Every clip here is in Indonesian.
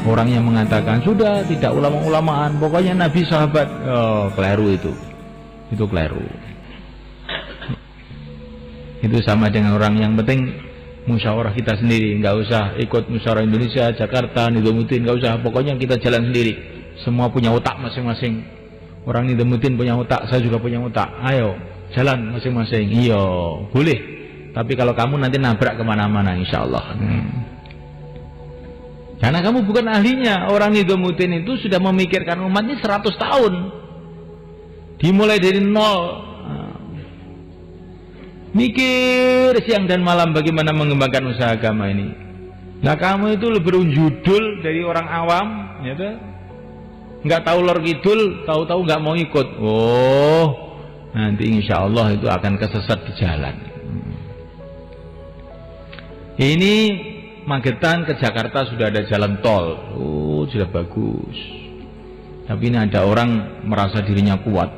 Orang yang mengatakan sudah tidak ulama-ulamaan, pokoknya Nabi sahabat, keliru itu keliru. Itu sama dengan orang yang penting musyawarah kita sendiri, nggak usah ikut musyawarah Indonesia, Jakarta, Nizamuddin, nggak usah, pokoknya kita jalan sendiri. Semua punya otak masing-masing. Orang Nizamuddin punya otak, saya juga punya otak. Ayo jalan masing-masing. Iya, boleh. Tapi kalau kamu nanti nabrak kemana-mana, insya Allah. Karena kamu bukan ahlinya. Orang Nizamuddin itu sudah memikirkan umat ini 100 tahun. Dimulai dari nol. Mikir siang dan malam bagaimana mengembangkan usaha agama ini. Nah kamu itu lebih berjudul dari orang awam, gitu. Nggak tahu lor kidul, tahu-tahu nggak mau ikut. Oh, nanti insya Allah itu akan kesesat di jalan. Ini Magetan ke Jakarta sudah ada jalan tol. Oh, sudah bagus. Tapi ini ada orang merasa dirinya kuat.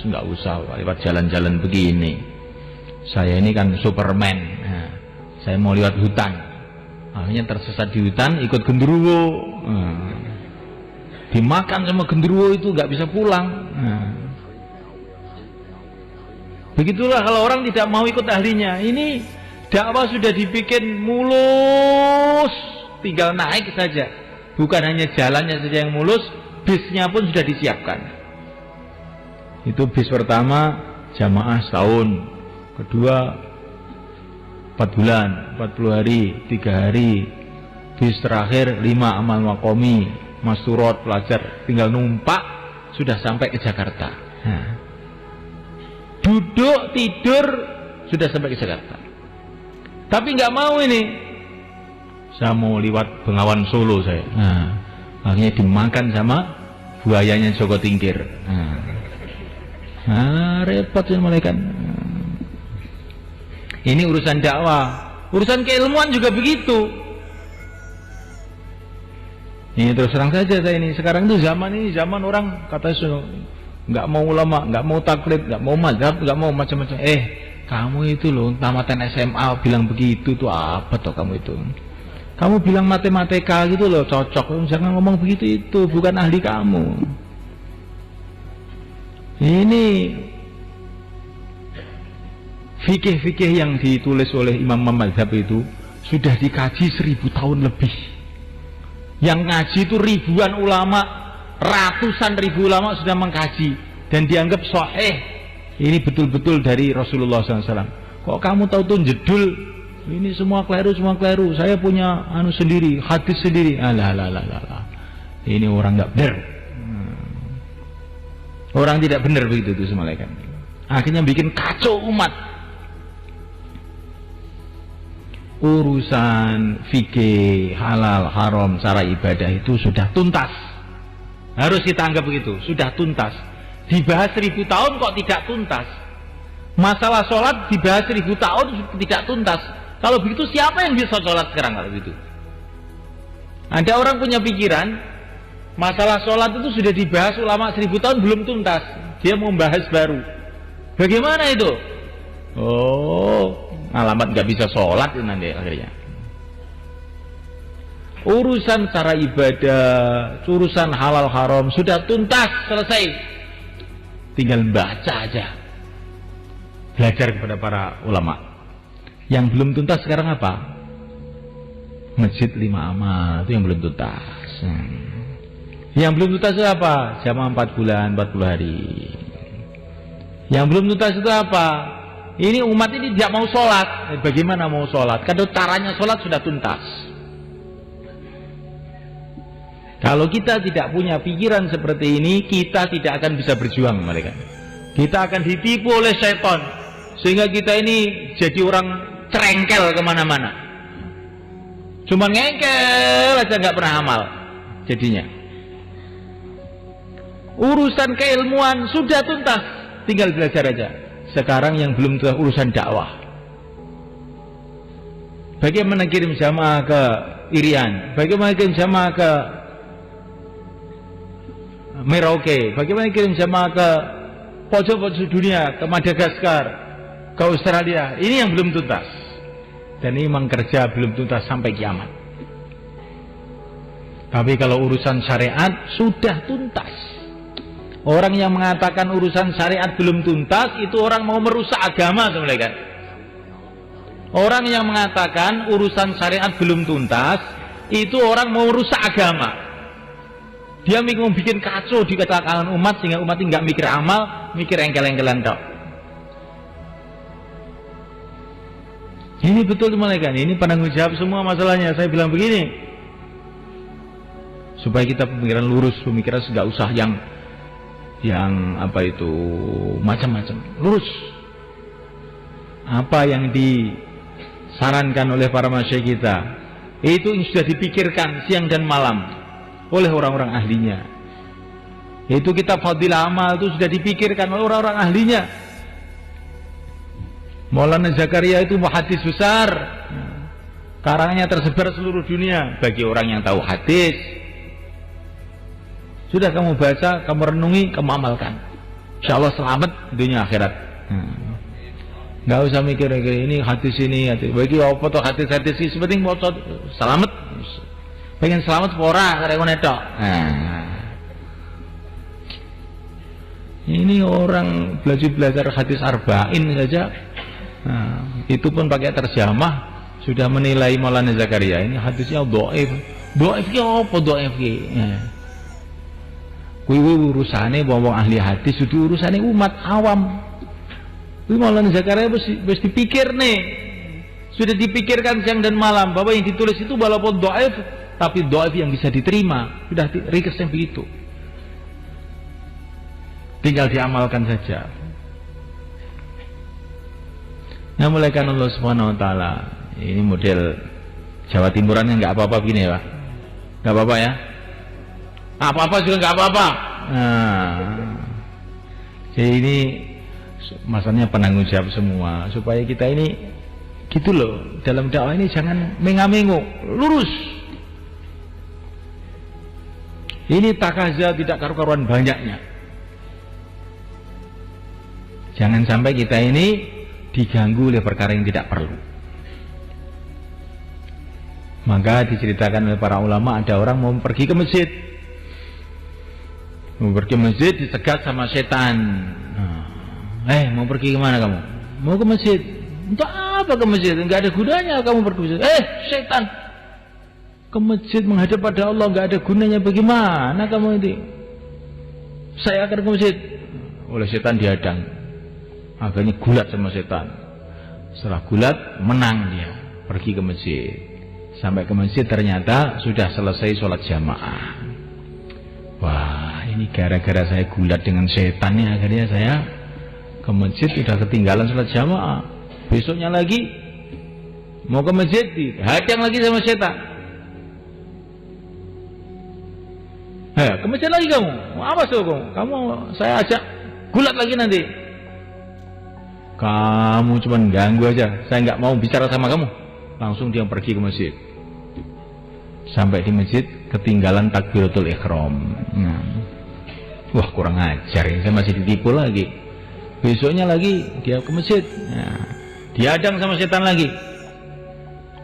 Nggak usah lewat jalan-jalan begini. Saya ini kan Superman. Nah, saya mau lewat hutan. Akhirnya tersesat di hutan, ikut genderuwo. Dimakan sama genderuwo itu nggak bisa pulang. Begitulah kalau orang tidak mau ikut ahlinya. Ini dakwah sudah dibikin mulus, tinggal naik saja. Bukan hanya jalannya saja yang mulus, bisnya pun sudah disiapkan. Itu bis pertama jamaah setahun, kedua 4 bulan, 40 hari, 3 hari, bis terakhir 5 amal makomi, masturot, pelajar, tinggal numpak sudah sampai ke Jakarta. Duduk tidur sudah sampai ke Jakarta. Tapi nggak mau ini. Saya mau lewat Bengawan Solo saya. Akhirnya dimakan sama buayanya Joko Tingkir. Repot ya malaikat. Ini urusan dakwah. Urusan keilmuan juga begitu. Ini terus terang saja saya ini. Sekarang itu zaman orang kata nggak mau ulama, nggak mau taklid, nggak mau mazhab, nggak mau macam-macam. Kamu itu loh tamatan SMA bilang begitu tuh apa toh kamu itu? Kamu bilang matematika gitu loh cocok. Jangan ngomong begitu, itu bukan ahli kamu. Ini fikih-fikih yang ditulis oleh imam mazhab itu sudah dikaji 1000 tahun lebih. Yang ngaji itu ribuan ulama, ratusan ribu ulama sudah mengkaji dan dianggap sahih. Ini betul-betul dari Rasulullah SAW. Kok kamu tahu tuh jedul? Ini semua keliru, semua keliru. Saya punya sendiri, hadis sendiri. Alah. Ini orang nggak benar. Orang tidak benar begitu tuh malaikat. Akhirnya bikin kacau umat. Urusan fikih, halal, haram, cara ibadah itu sudah tuntas. Harus kita anggap begitu, sudah tuntas. Dibahas 1000 tahun kok tidak tuntas. Masalah sholat dibahas 1000 tahun tidak tuntas. Kalau begitu siapa yang bisa sholat sekarang kalau begitu? Ada orang punya pikiran masalah sholat itu sudah dibahas ulama 1000 tahun belum tuntas. Dia mau bahas baru. Bagaimana itu? Oh, alamat nggak bisa sholat itu nanti akhirnya. Urusan cara ibadah, urusan halal haram sudah tuntas, selesai. Tinggal baca aja, belajar kepada para ulama. Yang belum tuntas sekarang apa? Masjid 5 amal itu yang belum tuntas. Yang belum tuntas itu apa? Jamaah 4 bulan 40 hari. Yang belum tuntas itu apa? Ini umat ini tidak mau sholat. Bagaimana mau sholat? Kalau caranya sholat sudah tuntas. Kalau kita tidak punya pikiran seperti ini, kita tidak akan bisa berjuang mereka. Kita akan ditipu oleh setan, sehingga kita ini jadi orang cerengkel kemana-mana. Cuma ngengkel aja nggak pernah amal jadinya. Urusan keilmuan sudah tuntas, tinggal belajar aja. Sekarang yang belum tuntas urusan dakwah. Bagaimana kirim jamaah ke Irian? Bagaimana kirim jamaah ke Merauke, bagaimana kirim jamaah ke pojok-pojok dunia, ke Madagaskar, ke Australia? Ini yang belum tuntas. Dan ini memang kerja belum tuntas sampai kiamat. Tapi kalau urusan syariat sudah tuntas. Orang yang mengatakan urusan syariat belum tuntas itu orang mau merusak agama, teman-teman. Orang yang mengatakan urusan syariat belum tuntas itu orang mau merusak agama. Dia mau bikin kacau di kalangan umat sehingga umat ini nggak mikir amal, mikir engkel-engkelan tok. Ini betul teman-teman, ini penanggung jawab semua masalahnya. Saya bilang begini, supaya kita pemikiran lurus, pemikiran nggak usah yang apa itu macam-macam, lurus. Apa yang disarankan oleh para masyayikh kita itu sudah dipikirkan siang dan malam oleh orang-orang ahlinya. Itu kitab Fadilah Amal itu sudah dipikirkan oleh orang-orang ahlinya. Maulana Zakaria itu muhaddis besar, karangannya tersebar seluruh dunia. Bagi orang yang tahu hadis, sudah kamu baca, kamu renungi, kamu amalkan, insya Allah selamat dunia akhirat. Nggak usah mikir ini hadis ini, bagi apa tuh hadis ini, sepenting mau selamat, pengen selamat pora karena netok. Ini orang belajar hadis arba'in saja. Itu pun pakai terjemah sudah menilai Maulana Zakaria ini hadisnya dhaif. Dhaif ki apa dhaif ki? Kuwi urusane wong ahli hadis, itu urusane umat awam. Kuwi Maulana Zakaria wis dipikir nih. Sudah dipikirkan siang dan malam bahwa yang ditulis itu walaupun dhaif tapi dhaif yang bisa diterima. Sudah ringkasnya begitu. Tinggal diamalkan saja. Nah, mulai kan Allah Subhanahu wa taala. Ini model Jawa Timuran yang nggak apa-apa begini ya, Pak. Nggak apa-apa ya. Apa-apa juga nggak apa-apa. Jadi ini masalahnya penanggung jawab semua supaya kita ini gitu loh, dalam dakwah ini jangan mengamengok, lurus. Ini takaza tidak karu-karuan banyaknya. Jangan sampai kita ini diganggu oleh perkara yang tidak perlu. Maka diceritakan oleh para ulama, ada orang mau pergi ke masjid, dicegat sama setan. Mau pergi kemana kamu? Mau ke masjid. Untuk apa ke masjid? Enggak ada gunanya kamu pergi ke masjid. Setan, ke masjid menghadap pada Allah enggak ada gunanya. Bagaimana kamu ini? Saya akan ke masjid. Oleh setan dihadang. Akhirnya gulat sama setan. Setelah gulat, menang dia. Pergi ke masjid. Sampai ke masjid ternyata sudah selesai sholat jamaah. Wah, ini gara-gara saya gulat dengan setan nih, akhirnya saya ke masjid sudah ketinggalan sholat jamaah. Besoknya lagi mau ke masjid, dihadang lagi sama setan. Ke masjid lagi kamu. Apa sih kamu? Saya ajak gulat lagi nanti. Kamu cuma ganggu aja, saya nggak mau bicara sama kamu. Langsung dia pergi ke masjid. Sampai di masjid ketinggalan takbiratul ihram. Wah, kurang ajar ya, saya masih ditipu lagi. Besoknya lagi dia ke masjid, dihadang sama setan lagi.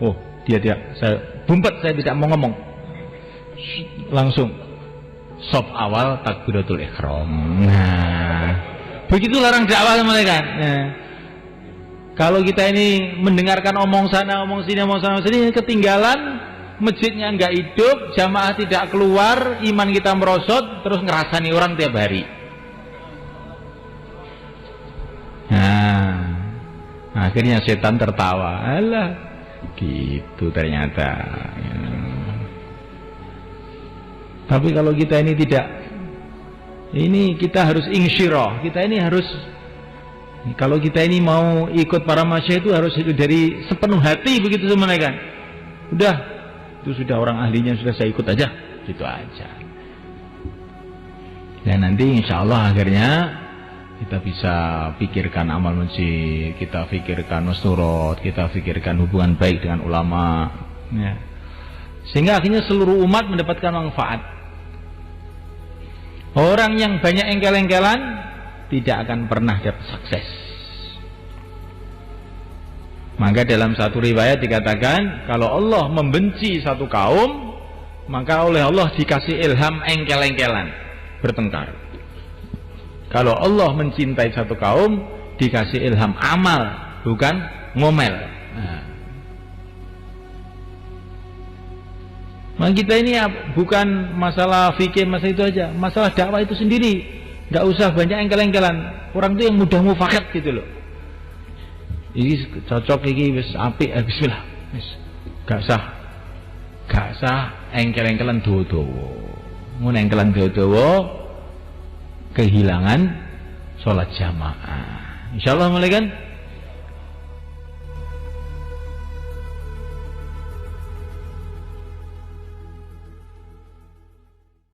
Oh, dia saya bumpet, saya tidak mau ngomong. Langsung sop awal takbiratul ihram. Begitu larang dakwah mereka. Kalau kita ini mendengarkan omong sana, omong sini, omong sana, sini, ketinggalan, masjidnya nggak hidup, jamaah tidak keluar, iman kita merosot, terus ngerasani orang tiap hari. Akhirnya setan tertawa. Alah, gitu ternyata. Tapi kalau kita ini tidak, ini kita harus insyirah. Kita ini harus, kalau kita ini mau ikut para masyayikh itu harus dari sepenuh hati, begitu semuanya kan. Udah, itu sudah orang ahlinya, sudah saya ikut aja, gitu aja. Dan nanti insya Allah akhirnya kita bisa pikirkan amal masjid, kita pikirkan musturot, kita pikirkan hubungan baik dengan ulama, ya. Sehingga akhirnya seluruh umat mendapatkan manfaat. Orang yang banyak engkel-engkelan tidak akan pernah dapat sukses. Maka dalam satu riwayat dikatakan, kalau Allah membenci satu kaum, maka oleh Allah dikasih ilham engkel-engkelan bertengkar. Kalau Allah mencintai satu kaum, dikasih ilham amal, bukan ngomel. Maka kita ini ya, bukan masalah fikih, masalah itu aja, masalah dakwah itu sendiri. Nggak usah banyak engkel-engkelan. Orang itu yang mudah mufakat gitu loh. Ini cocok, ini wis apik, bismillah. Gak sah engkel-engkelan dowo-dowo. Mun engkelan dowo-dowo kehilangan sholat jamaah. Insyaallah mulai kan